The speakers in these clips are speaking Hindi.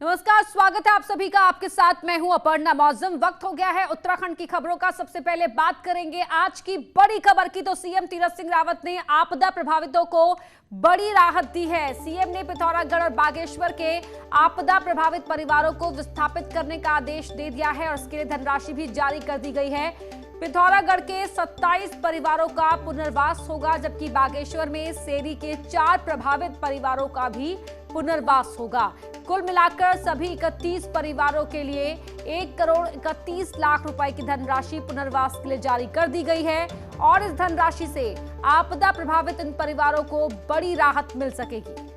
नमस्कार, स्वागत है आप सभी का। आपके साथ मैं हूं अपर्णा मौजम। वक्त हो गया है उत्तराखंड की खबरों का। सबसे पहले बात करेंगे आज की बड़ी खबर की। तो सीएम तीरथ सिंह रावत ने आपदा प्रभावितों को बड़ी राहत दी है। सीएम ने पिथौरागढ़ और बागेश्वर के आपदा प्रभावित परिवारों को विस्थापित करने का आदेश दे दिया है और इसके लिए धनराशि भी जारी कर दी गई है। पिथौरागढ़ के 27 परिवारों का पुनर्वास होगा, जबकि बागेश्वर में सेरी के 4 प्रभावित परिवारों का भी पुनर्वास होगा। कुल मिलाकर सभी 31 परिवारों के लिए 1,31,00,000 रुपए की धनराशि पुनर्वास के लिए जारी कर दी गई है और इस धनराशि से आपदा प्रभावित इन परिवारों को बड़ी राहत मिल सकेगी।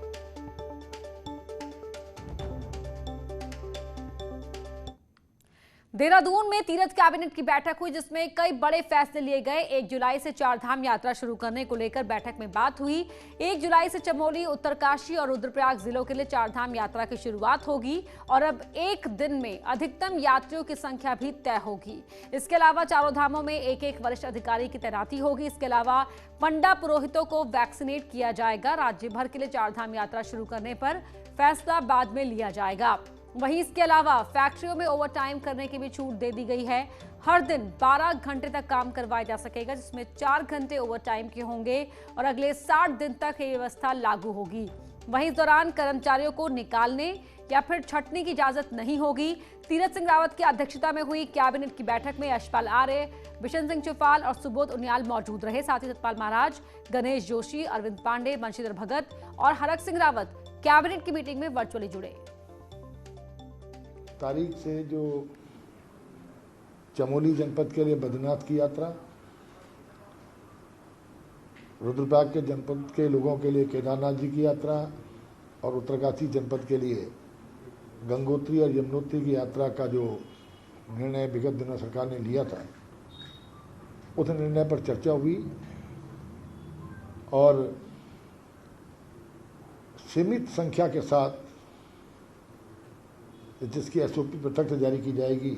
देहरादून में तीरथ कैबिनेट की बैठक हुई, जिसमें कई बड़े फैसले लिए गए। 1 जुलाई से चारधाम यात्रा शुरू करने को लेकर बैठक में बात हुई। 1 जुलाई से चमोली, उत्तरकाशी और रुद्रप्रयाग जिलों के लिए चारधाम यात्रा की शुरुआत होगी और अब एक दिन में अधिकतम यात्रियों की संख्या भी तय होगी। इसके अलावा चारों धामों में एक वरिष्ठ अधिकारी की तैनाती होगी। इसके अलावा पंडा पुरोहितों को वैक्सीनेट किया जाएगा। राज्य भर के लिए चारधाम यात्रा शुरू करने पर फैसला बाद में लिया जाएगा। वहीं इसके अलावा फैक्ट्रियों में ओवरटाइम करने की भी छूट दे दी गई है। हर दिन 12 घंटे तक काम करवाया जा सकेगा, जिसमें 4 घंटे ओवरटाइम के होंगे और अगले 60 दिन तक ये व्यवस्था लागू होगी। वहीं इस दौरान कर्मचारियों को निकालने या फिर छंटने की इजाजत नहीं होगी। तीरथ सिंह रावत की अध्यक्षता में हुई कैबिनेट की बैठक में यशपाल आर्य, बिशन सिंह चुफाल और सुबोध उनियाल मौजूद रहे। साथ ही सतपाल महाराज, गणेश जोशी, अरविंद पांडे, बंशीधर भगत और हरक सिंह रावत कैबिनेट की मीटिंग में वर्चुअली जुड़े। तारीख से जो चमोली जनपद के लिए बद्रीनाथ की यात्रा, रुद्रप्रयाग के जनपद के लोगों के लिए केदारनाथ जी की यात्रा और उत्तरकाशी जनपद के लिए गंगोत्री और यमुनोत्री की यात्रा का जो निर्णय विगत दिनों सरकार ने लिया था, उस निर्णय पर चर्चा हुई और सीमित संख्या के साथ जिसकी एसओपी प्रत्यक्ष जारी की जाएगी।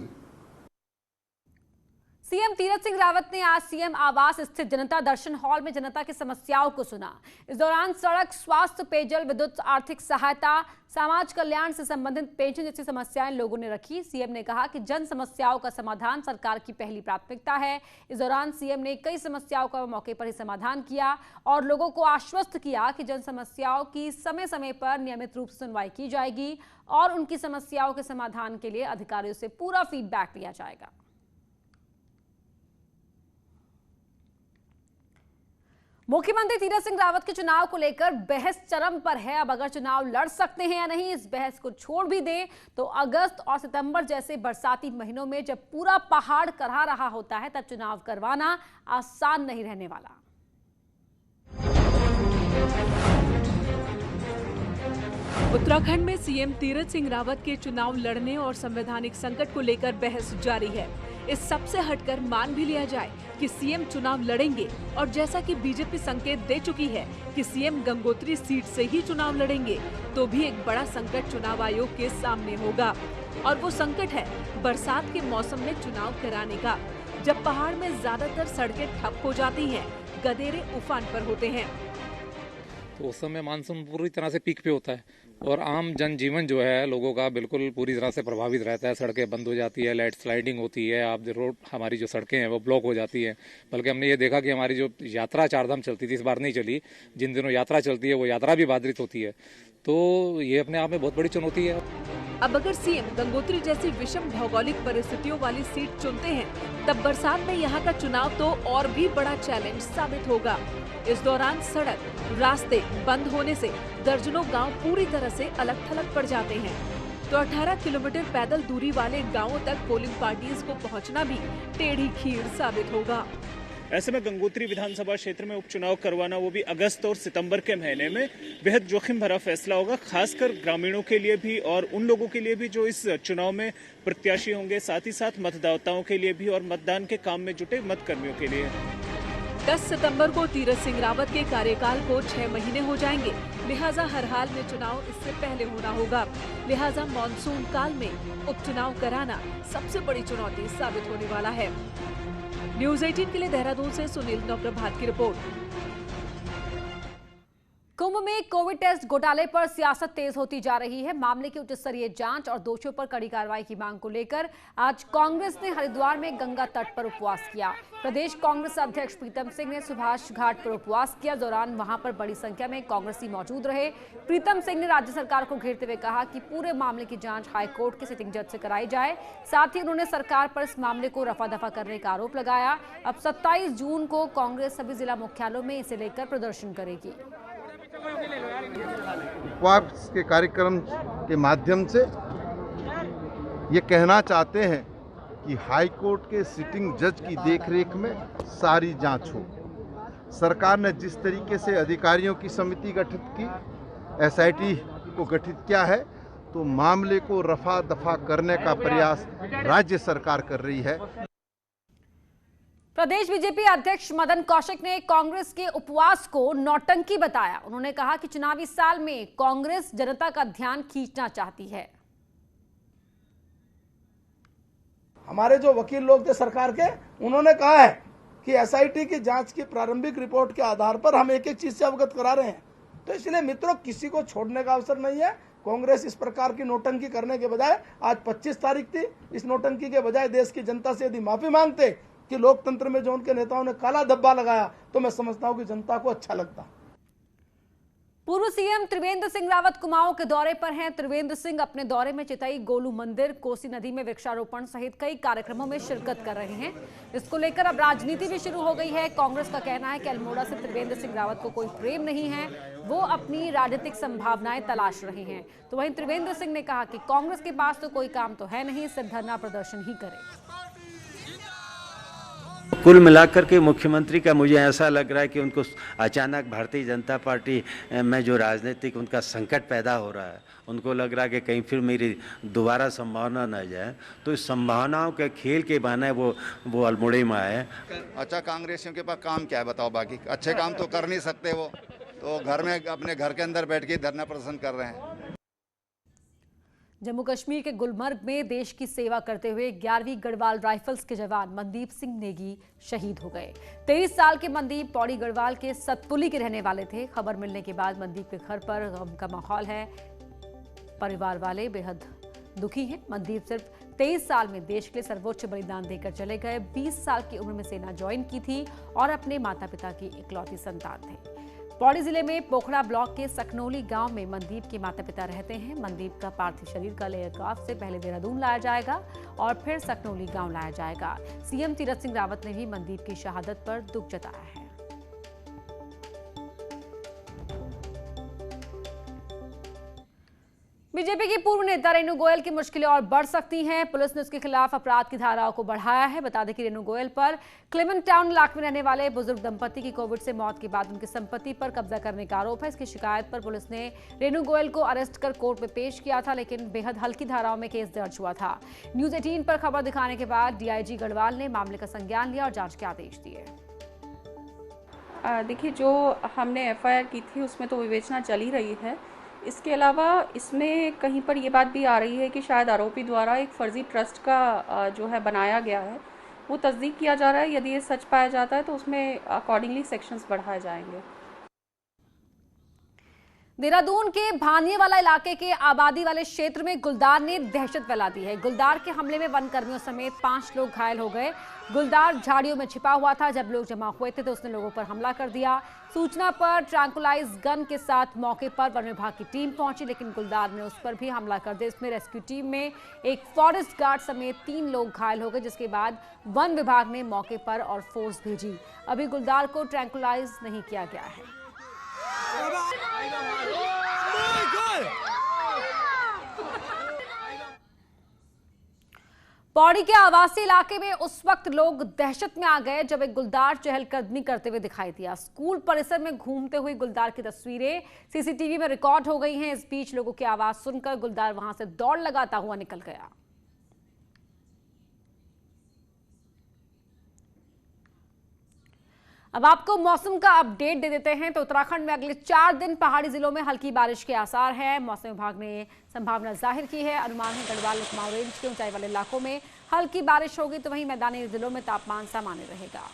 सीएम तीरथ सिंह रावत ने आज सीएम आवास स्थित जनता दर्शन हॉल में जनता की समस्याओं को सुना। इस दौरान सड़क, स्वास्थ्य, पेयजल, विद्युत, आर्थिक सहायता, समाज कल्याण से संबंधित पेंशन जैसी समस्याएं लोगों ने रखी। सीएम ने कहा कि जन समस्याओं का समाधान सरकार की पहली प्राथमिकता है। इस दौरान सीएम ने कई समस्याओं का मौके पर ही समाधान किया और लोगों को आश्वस्त किया कि जन समस्याओं की समय समय पर नियमित रूप से सुनवाई की जाएगी और उनकी समस्याओं के समाधान के लिए अधिकारियों से पूरा फीडबैक लिया जाएगा। मुख्यमंत्री तीरथ सिंह रावत के चुनाव को लेकर बहस चरम पर है। अब अगर चुनाव लड़ सकते हैं या नहीं, इस बहस को छोड़ भी दें तो अगस्त और सितंबर जैसे बरसाती महीनों में जब पूरा पहाड़ करहा रहा होता है, तब चुनाव करवाना आसान नहीं रहने वाला। उत्तराखंड में सीएम तीरथ सिंह रावत के चुनाव लड़ने और संवैधानिक संकट को लेकर बहस जारी है। इस सबसे हटकर मान भी लिया जाए कि सीएम चुनाव लड़ेंगे और जैसा कि बीजेपी संकेत दे चुकी है कि सीएम गंगोत्री सीट से ही चुनाव लड़ेंगे, तो भी एक बड़ा संकट चुनाव आयोग के सामने होगा और वो संकट है बरसात के मौसम में चुनाव कराने का। जब पहाड़ में ज्यादातर सड़कें ठप हो जाती हैं, गधेरे उफान पर होते हैं, तो उस समय मानसून पूरी तरह से पीक पे होता है और आम जनजीवन जो है लोगों का बिल्कुल पूरी तरह से प्रभावित रहता है। सड़कें बंद हो जाती है, लाइट स्लाइडिंग होती है, आप रोड, हमारी जो सड़कें हैं वो ब्लॉक हो जाती है। बल्कि हमने ये देखा कि हमारी जो यात्रा चारधाम चलती थी, इस बार नहीं चली। जिन दिनों यात्रा चलती है वो यात्रा भी बाधित होती है, तो ये अपने आप में बहुत बड़ी चुनौती है। अब अगर सीएम गंगोत्री जैसी विषम भौगोलिक परिस्थितियों वाली सीट चुनते हैं, तब बरसात में यहाँ का चुनाव तो और भी बड़ा चैलेंज साबित होगा। इस दौरान सड़क, रास्ते बंद होने से दर्जनों गांव पूरी तरह से अलग थलग पड़ जाते हैं, तो 18 किलोमीटर पैदल दूरी वाले गांवों तक पोलिंग पार्टीज को पहुंचना भी टेढ़ी खीर साबित होगा। ऐसे में गंगोत्री विधानसभा क्षेत्र में उपचुनाव करवाना, वो भी अगस्त और सितंबर के महीने में, बेहद जोखिम भरा फैसला होगा, खासकर ग्रामीणों के लिए भी और उन लोगों के लिए भी जो इस चुनाव में प्रत्याशी होंगे, साथ ही साथ मतदाताओं के लिए भी और मतदान के काम में जुटे मतकर्मियों के लिए। 10 सितंबर को तीरथ सिंह रावत के कार्यकाल को 6 महीने हो जाएंगे, लिहाजा हर हाल में चुनाव इससे पहले होना होगा। लिहाजा मॉनसून काल में उपचुनाव कराना सबसे बड़ी चुनौती साबित होने वाला है। न्यूज़ 18 के लिए देहरादून से सुनील नवप्रभात की रिपोर्ट। कुंभ में कोविड टेस्ट घोटाले पर सियासत तेज होती जा रही है। मामले की उच्च स्तरीय जांच और दोषियों पर कड़ी कार्रवाई की मांग को लेकर आज कांग्रेस ने हरिद्वार में गंगा तट पर उपवास किया। प्रदेश कांग्रेस अध्यक्ष प्रीतम सिंह ने सुभाष घाट पर उपवास किया। दौरान वहां पर बड़ी संख्या में कांग्रेसी मौजूद रहे। प्रीतम सिंह ने राज्य सरकार को घेरते हुए कहा कि पूरे मामले की जांच हाईकोर्ट के सिटिंग जज से कराई जाए। साथ ही उन्होंने सरकार पर इस मामले को रफा दफा करने का आरोप लगाया। अब 27 जून को कांग्रेस सभी जिला मुख्यालयों में इसे लेकर प्रदर्शन करेगी। उपवास के कार्यक्रम के माध्यम से ये कहना चाहते हैं कि हाई कोर्ट के सिटिंग जज की देखरेख में सारी जांच हो। सरकार ने जिस तरीके से अधिकारियों की समिति गठित की, एसआईटी को गठित किया है, तो मामले को रफा दफा करने का प्रयास राज्य सरकार कर रही है। प्रदेश बीजेपी अध्यक्ष मदन कौशिक ने कांग्रेस के उपवास को नौटंकी बताया। उन्होंने कहा कि चुनावी साल में कांग्रेस जनता का ध्यान खींचना चाहती है। हमारे जो वकील लोग थे सरकार के, उन्होंने कहा है कि एसआईटी की जांच की प्रारंभिक रिपोर्ट के आधार पर हम एक एक चीज से अवगत करा रहे हैं। तो इसलिए मित्रों, किसी को छोड़ने का अवसर नहीं है। कांग्रेस इस प्रकार की नौटंकी करने के बजाय, आज 25 तारीख थी, इस नौटंकी के बजाय देश की जनता से यदि माफी मांगते कि लोकतंत्र में जो उनके नेताओं ने काला धब्बा लगाया, तो मैं समझता हूं कि जनता को अच्छा लगता। पूर्व सीएम त्रिवेंद्र सिंह रावत कुमाऊं के दौरे पर हैं। त्रिवेंद्र सिंह अपने दौरे में चितई गोलू मंदिर, कोसी नदी में वृक्षारोपण सहित कई कार्यक्रमों में शिरकत कर रहे हैं। इसको लेकर अब राजनीति भी शुरू हो गई है। कांग्रेस का कहना है कि अल्मोड़ा से त्रिवेंद्र सिंह रावत को कोई प्रेम नहीं है, वो अपनी राजनीतिक संभावनाएं तलाश रहे हैं। तो वहीं त्रिवेंद्र सिंह ने कहा कि कांग्रेस के पास तो कोई काम तो है नहीं, सिर्फ धरना प्रदर्शन ही करे। कुल मिलाकर के मुख्यमंत्री का मुझे ऐसा लग रहा है कि उनको अचानक भारतीय जनता पार्टी में जो राजनीतिक उनका संकट पैदा हो रहा है, उनको लग रहा है कि कहीं फिर मेरी दोबारा संभावना न जाए, तो इस संभावनाओं के खेल के बहाने वो अल्मोड़े में आए। अच्छा, कांग्रेसियों के पास काम क्या है बताओ? बाकी अच्छे काम तो कर नहीं सकते, वो तो घर में अपने घर के अंदर बैठ के धरना प्रदर्शन कर रहे हैं। जम्मू कश्मीर के गुलमर्ग में देश की सेवा करते हुए 11वीं गढ़वाल राइफल्स के जवान मनदीप सिंह नेगी शहीद हो गए। 23 साल के मनदीप पौड़ी गढ़वाल के सतपुली के रहने वाले थे। खबर मिलने के बाद मनदीप के घर पर गम का माहौल है। परिवार वाले बेहद दुखी हैं। मनदीप सिर्फ 23 साल में देश के लिए सर्वोच्च बलिदान देकर चले गए। 20 साल की उम्र में सेना ज्वाइन की थी और अपने माता पिता की इकलौती संतान थे। पौड़ी जिले में पोखड़ा ब्लॉक के सकनौली गांव में मनदीप के माता पिता रहते हैं। मनदीप का पार्थिव शरीर कल एयरक्राफ्ट से पहले देहरादून लाया जाएगा और फिर सकनौली गांव लाया जाएगा। सीएम तीरथ सिंह रावत ने भी मनदीप की शहादत पर दुख जताया है। बीजेपी की पूर्व नेता रेणु गोयल की मुश्किलें और बढ़ सकती हैं। पुलिस ने उसके खिलाफ अपराध की धाराओं को बढ़ाया है। बता दें कि रेणु गोयल पर क्लेमेंट टाउन इलाके में रहने वाले बुजुर्ग दंपति की कोविड से मौत के बाद उनकी संपत्ति पर कब्जा करने का आरोप है। इसकी शिकायत पर पुलिस ने रेणु गोयल को अरेस्ट कर कोर्ट में पेश किया था, लेकिन बेहद हल्की धाराओं में केस दर्ज हुआ था। न्यूज 18 पर खबर दिखाने के बाद डीआईजी गढ़वाल ने मामले का संज्ञान लिया और जांच के आदेश दिए। देखिए, जो हमने एफआईआर की थी उसमें तो विवेचना चल ही रही है। इसके अलावा इसमें कहीं पर ये बात भी आ रही है कि शायद आरोपी द्वारा एक फर्जी ट्रस्ट का जो है बनाया गया है, वो तस्दीक किया जा रहा है। यदि ये सच पाया जाता है तो उसमें अकॉर्डिंगली सेक्शंस बढ़ाए जाएंगे। देहरादून के भानियावाला इलाके के आबादी वाले क्षेत्र में गुलदार ने दहशत फैला दी है। गुलदार के हमले में वन कर्मियों समेत 5 लोग घायल हो गए। गुलदार झाड़ियों में छिपा हुआ था। जब लोग जमा हुए थे तो उसने लोगों पर हमला कर दिया। सूचना पर ट्रैंकुलाइज गन के साथ मौके पर वन विभाग की टीम पहुंची, लेकिन गुलदार ने उस पर भी हमला कर दिया। इसमें रेस्क्यू टीम में एक फॉरेस्ट गार्ड समेत 3 लोग घायल हो गए, जिसके बाद वन विभाग ने मौके पर और फोर्स भेजी। अभी गुलदार को ट्रैंकुलाइज नहीं किया गया है। पौड़ी के आवासीय इलाके में उस वक्त लोग दहशत में आ गए जब एक गुलदार चहलकदमी करते हुए दिखाई दिया। स्कूल परिसर में घूमते हुए गुलदार की तस्वीरें सीसीटीवी में रिकॉर्ड हो गई हैं। इस बीच लोगों की आवाज सुनकर गुलदार वहां से दौड़ लगाता हुआ निकल गया। अब आपको मौसम का अपडेट दे देते हैं। तो उत्तराखंड में अगले 4 दिन पहाड़ी जिलों में हल्की बारिश के आसार हैं। मौसम विभाग ने संभावना जाहिर की है। अनुमान है गढ़वाल कुमाऊं रेंज के ऊंचाई वाले इलाकों में हल्की बारिश होगी, तो वहीं मैदानी जिलों में तापमान सामान्य रहेगा।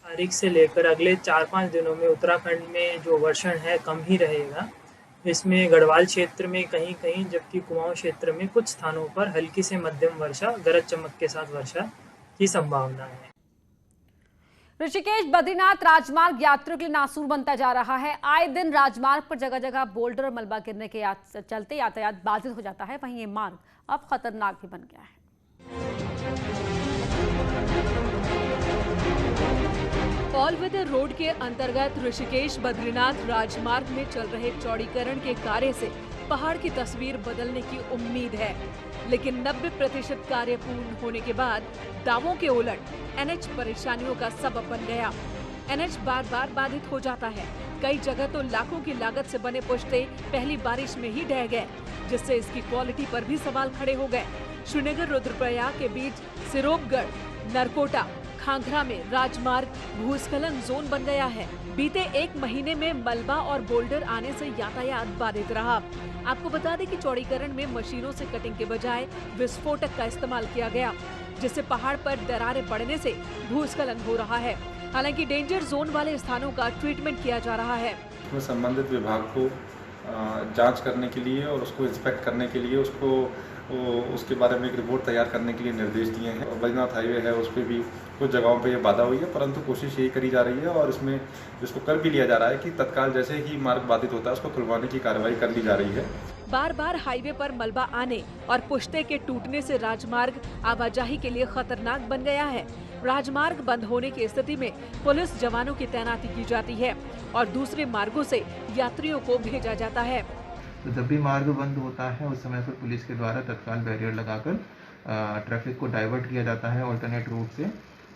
तारीख से लेकर अगले 4-5 दिनों में उत्तराखंड में जो वर्षण है कम ही रहेगा। इसमें गढ़वाल क्षेत्र में कहीं कहीं, जबकि कुमाऊं क्षेत्र में कुछ स्थानों पर हल्की से मध्यम वर्षा, गरज चमक के साथ वर्षा की संभावना है। ऋषिकेश बद्रीनाथ राजमार्ग यात्रियों के लिए नासूर बनता जा रहा है। आए दिन राजमार्ग पर जगह जगह बोल्डर और मलबा गिरने के चलते यातायात बाधित हो जाता है। वहीं ये मार्ग अब खतरनाक भी बन गया है। ऑल वेदर रोड के अंतर्गत ऋषिकेश बद्रीनाथ राजमार्ग में चल रहे चौड़ीकरण के कार्य से पहाड़ की तस्वीर बदलने की उम्मीद है, लेकिन 90% कार्य पूर्ण होने के बाद दावों के उलट एनएच परेशानियों का सबब बन गया। एनएच बार बार बाधित हो जाता है। कई जगह तो लाखों की लागत से बने पुश्ते पहली बारिश में ही ढह गए, जिससे इसकी क्वालिटी पर भी सवाल खड़े हो गए। श्रीनगर रुद्रप्रयाग के बीच सिरोपगढ़, नरकोटा, खांगरा में राजमार्ग भूस्खलन जोन बन गया है। बीते 1 महीने में मलबा और बोल्डर आने से यातायात बाधित रहा। आपको बता दें कि चौड़ीकरण में मशीनों से कटिंग के बजाय विस्फोटक का इस्तेमाल किया गया, जिससे पहाड़ पर दरारें पड़ने से भूस्खलन हो रहा है। हालांकि डेंजर जोन वाले स्थानों का ट्रीटमेंट किया जा रहा है। उसमें संबंधित विभाग को जांच करने के लिए और उसको इंस्पेक्ट करने के लिए उसके बारे में एक रिपोर्ट तैयार करने के लिए निर्देश दिए हैं। और बद्रीनाथ हाईवे है, उस पर भी कुछ जगहों पे ये बाधा हुई है, परंतु कोशिश यही करी जा रही है और इसमें जिसको कर भी लिया जा रहा है कि तत्काल जैसे ही मार्ग बाधित होता है उसको खुलवाने की कार्रवाई कर ली जा रही है। बार बार हाईवे पर मलबा आने और पुश्ते के टूटने से राजमार्ग आवाजाही के लिए खतरनाक बन गया है। राजमार्ग बंद होने की स्थिति में पुलिस जवानों की तैनाती की जाती है और दूसरे मार्गों से यात्रियों को भेजा जाता है। तो जब भी मार्ग बंद होता है उस समय पर पुलिस के द्वारा तत्काल बैरियर लगाकर ट्रैफिक को डाइवर्ट किया जाता है ऑल्टरनेट रूट से,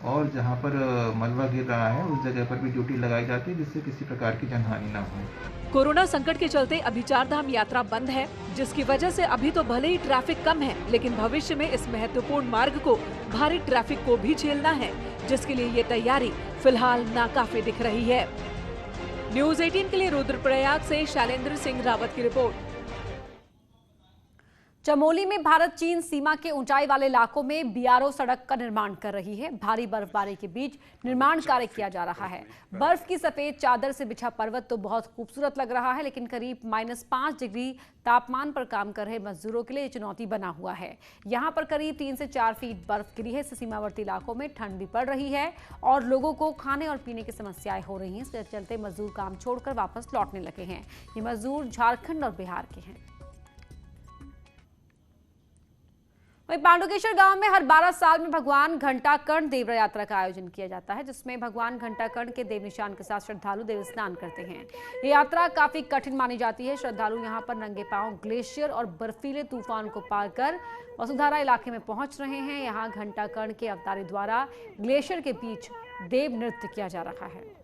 और जहां पर मलबा गिर रहा है उस जगह पर भी ड्यूटी लगाई जाती है, जिससे किसी प्रकार की जनहानि न हो। कोरोना संकट के चलते अभी 4 धाम यात्रा बंद है, जिसकी वजह से अभी तो भले ही ट्रैफिक कम है, लेकिन भविष्य में इस महत्वपूर्ण मार्ग को भारी ट्रैफिक को भी झेलना है, जिसके लिए ये तैयारी फिलहाल नाकाफी दिख रही है। न्यूज़ 18 के लिए रुद्रप्रयाग से शैलेंद्र सिंह रावत की रिपोर्ट। चमोली में भारत चीन सीमा के ऊंचाई वाले इलाकों में बीआरओ सड़क का निर्माण कर रही है। भारी बर्फबारी के बीच निर्माण कार्य किया जा रहा है। बर्फ की सफेद चादर से बिछा पर्वत तो बहुत खूबसूरत लग रहा है, लेकिन करीब -5 डिग्री तापमान पर काम कर रहे मजदूरों के लिए चुनौती बना हुआ है। यहाँ पर करीब 3 से 4 फीट बर्फ गिरी है। इससे सीमावर्ती इलाकों में ठंड भी पड़ रही है और लोगों को खाने और पीने की समस्याएं हो रही हैं। इसके चलते मजदूर काम छोड़कर वापस लौटने लगे हैं। ये मजदूर झारखंड और बिहार के हैं। पांडुकेश्वर गांव में हर 12 साल में भगवान घंटाकर्ण देवरा यात्रा का आयोजन किया जाता है, जिसमें भगवान घंटाकर्ण के देव निशान के साथ श्रद्धालु देव स्नान करते हैं। ये यात्रा काफी कठिन मानी जाती है। श्रद्धालु यहां पर नंगे पांव ग्लेशियर और बर्फीले तूफान को पार कर वसुधारा इलाके में पहुंच रहे हैं। यहाँ घंटाकर्ण के अवतारी द्वारा ग्लेशियर के बीच देव नृत्य किया जा रहा है।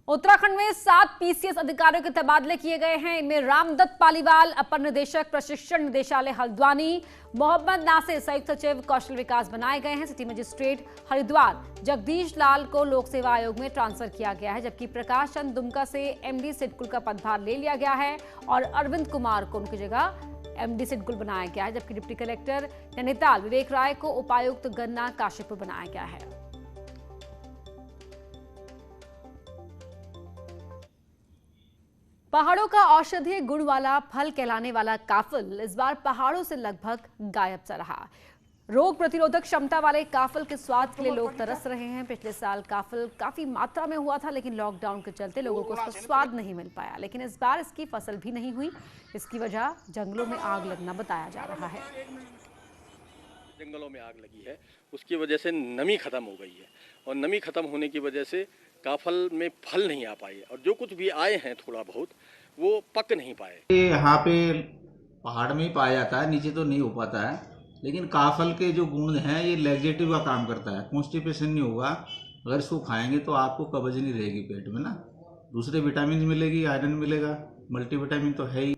उत्तराखंड में 7 पीसीएस अधिकारियों के तबादले किए गए हैं। इनमें रामदत्त पालीवाल अपर निदेशक प्रशिक्षण निदेशालय हल्द्वानी, मोहम्मद नासिर संयुक्त सचिव कौशल विकास बनाए गए हैं। सिटी मजिस्ट्रेट हरिद्वार जगदीश लाल को लोक सेवा आयोग में ट्रांसफर किया गया है, जबकि प्रकाश चंद दुमका से एमडी सिडकुल का पदभार ले लिया गया है और अरविंद कुमार को उनकी जगह एमडी सिडकुल बनाया गया है। जबकि डिप्टी कलेक्टर नैनीताल विवेक राय को उपायुक्त गन्ना काशीपुर बनाया गया है। पहाड़ों का औषधीय गुण वाला फल कहलाने वाला काफल इस बार पहाड़ों से लगभग गायब सा रहा। रोग प्रतिरोधक क्षमता वाले काफल के स्वाद के लिए लोग तरस रहे हैं। पिछले साल काफल काफी मात्रा में हुआ था, लेकिन लॉकडाउन के चलते लोगों को उसका स्वाद नहीं मिल पाया। लेकिन इस बार इसकी फसल भी नहीं हुई। इसकी वजह जंगलों में आग लगना बताया जा रहा है। जंगलों में आग लगी है, उसकी वजह से नमी खत्म हो गई है और नमी खत्म होने की वजह से काफल में फल नहीं आ पाए और जो कुछ भी आए हैं थोड़ा बहुत वो पक नहीं पाए। यहाँ पे पहाड़ में ही पाया जाता है, नीचे तो नहीं हो पाता है, लेकिन काफल के जो गुण हैं ये लैक्सेटिव का काम करता है। कॉन्स्टिपेशन नहीं होगा, अगर इसको खाएंगे तो आपको कब्ज नहीं रहेगी पेट में ना। दूसरे विटामिन मिलेगी, आयरन मिलेगा, मल्टीविटामिन तो है ही।